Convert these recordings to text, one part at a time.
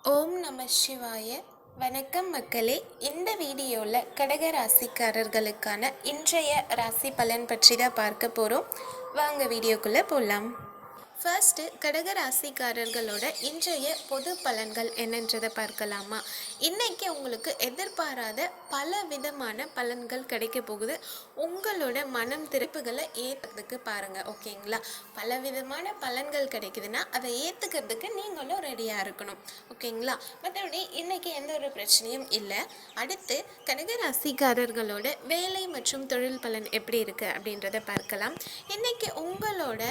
ஓம் நம சிவாய. வணக்கம் மக்களே. இந்த வீடியோவில் கடக ராசிக்காரர்களுக்கான இன்றைய ராசி பலன் பற்றி தான் பார்க்க போகிறோம். வாங்க வீடியோக்குள்ளே போகலாம். ஃபர்ஸ்ட்டு கடக ராசிக்காரர்களோட இன்றைய பொது பலன்கள் என்னன்றதை பார்க்கலாமா? இன்றைக்கி உங்களுக்கு எதிர்பாராத பல விதமான பலன்கள் கிடைக்க போகுது. உங்களோட மனம் திருப்புகளை ஏற்றுறதுக்கு பாருங்கள், ஓகேங்களா? பல விதமான பலன்கள் கிடைக்குதுன்னா அதை ஏற்றுக்கிறதுக்கு நீங்களும் ரெடியாக இருக்கணும், ஓகேங்களா? மற்றபடி இன்றைக்கி எந்த ஒரு பிரச்சனையும் இல்லை. அடுத்து கடக ராசிக்காரர்களோட வேலை மற்றும் தொழில் பலன் எப்படி இருக்குது அப்படின்றத பார்க்கலாம். இன்றைக்கி உங்களோட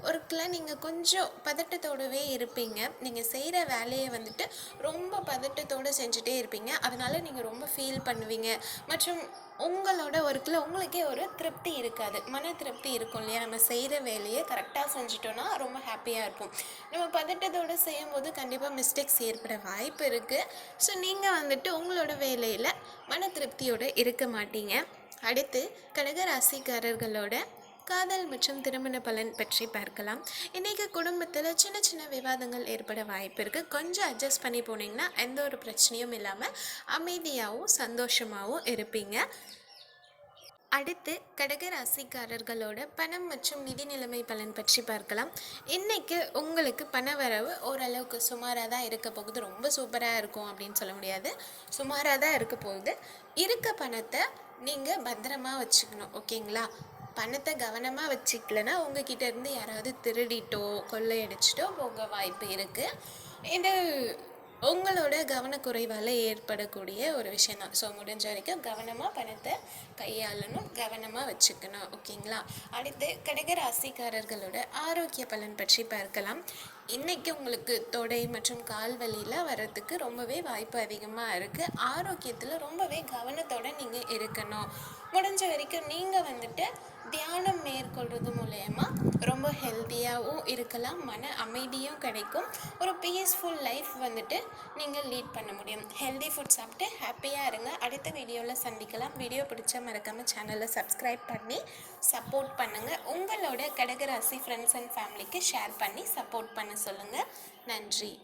ஒர்க்கில் நீங்கள் கொஞ்சம் பதட்டத்தோடவே இருப்பீங்க. நீங்கள் செய்கிற வேலையை வந்துட்டு ரொம்ப பதட்டத்தோடு செஞ்சுட்டே இருப்பீங்க. அதனால் நீங்கள் ரொம்ப ஃபீல் பண்ணுவீங்க. மற்றும் உங்களோட ஒர்க்கில் உங்களுக்கே ஒரு திருப்தி இருக்காது, மன திருப்தி இருக்கும் இல்லையா? நம்ம செய்கிற வேலையை கரெக்டாக செஞ்சிட்டோன்னா ரொம்ப ஹாப்பியாக இருக்கும். நம்ம பதட்டத்தோடு செய்யும்போது கண்டிப்பாக மிஸ்டேக்ஸ் ஏற்பட வாய்ப்பு இருக்குது. ஸோ நீங்கள் வந்துட்டு உங்களோட வேலையில் மன திருப்தியோடு இருக்க மாட்டீங்க. அடுத்து கடக ராசிக்காரர்களோட காதல் மற்றும் திருமண பலன் பற்றி பார்க்கலாம். இன்றைக்கி குடும்பத்தில் சின்ன சின்ன விவாதங்கள் ஏற்பட வாய்ப்பு இருக்குது. கொஞ்சம் அட்ஜஸ்ட் பண்ணி போனீங்கன்னா எந்த ஒரு பிரச்சனையும் இல்லாமல் அமைதியாகவும் சந்தோஷமாகவும் இருப்பீங்க. அடுத்து கடக ராசிக்காரர்களோட பணம் மற்றும் நிதி நிலைமை பலன் பற்றி பார்க்கலாம். இன்றைக்கி உங்களுக்கு பண வரவு ஓரளவுக்கு சுமாராக தான் இருக்க போகுது. ரொம்ப சூப்பராக இருக்கும் அப்படின்னு சொல்ல முடியாது, சுமாராக தான் இருக்க போகுது. இருக்க பணத்தை நீங்கள் பத்திரமா வச்சுக்கணும், ஓகேங்களா? பணத்தை கவனமாக வச்சுக்கலன்னா உங்ககிட்ட இருந்து யாராவது திருடிட்டோ கொள்ளையடிச்சிட்டோ போக வாய்ப்பு இருக்குது. இது உங்களோட கவனக்குறைவால் ஏற்படக்கூடிய ஒரு விஷயந்தான். ஸோ முடிஞ்ச வரைக்கும் கவனமாக பணத்தை கையாளணும், கவனமாக வச்சுக்கணும், ஓகேங்களா? அடுத்து கடக ராசிக்காரர்களோட ஆரோக்கிய பலன் பற்றி பார்க்கலாம். இன்றைக்கி உங்களுக்கு தொடை மற்றும் கால் வலியில் வர்றதுக்கு ரொம்பவே வாய்ப்பு அதிகமாக இருக்குது. ஆரோக்கியத்தில் ரொம்பவே கவனத்தோடு நீங்கள் இருக்கணும். முடிஞ்ச வரைக்கும் நீங்கள் வந்துட்டு தியானம் மேற்கொள்வது மூலயமா ரொம்ப ஹெல்த்தியாகவும் இருக்கலாம், மன அமைதியும் கிடைக்கும், ஒரு பீஸ்ஃபுல் லைஃப் வந்துட்டு நீங்கள் லீட் பண்ண முடியும். ஹெல்தி ஃபுட் சாப்பிட்டு ஹாப்பியாக இருங்க. அடுத்த வீடியோவில் சந்திக்கலாம். வீடியோ பிடிச்சா மறக்காமல் சேனலை சப்ஸ்கிரைப் பண்ணி சப்போர்ட் பண்ணுங்கள். உங்களோட கடகராசி ஃப்ரெண்ட்ஸ் அண்ட் ஃபேமிலிக்கு ஷேர் பண்ணி சப்போர்ட் பண்ண சொல்லுங்கள். நன்றி.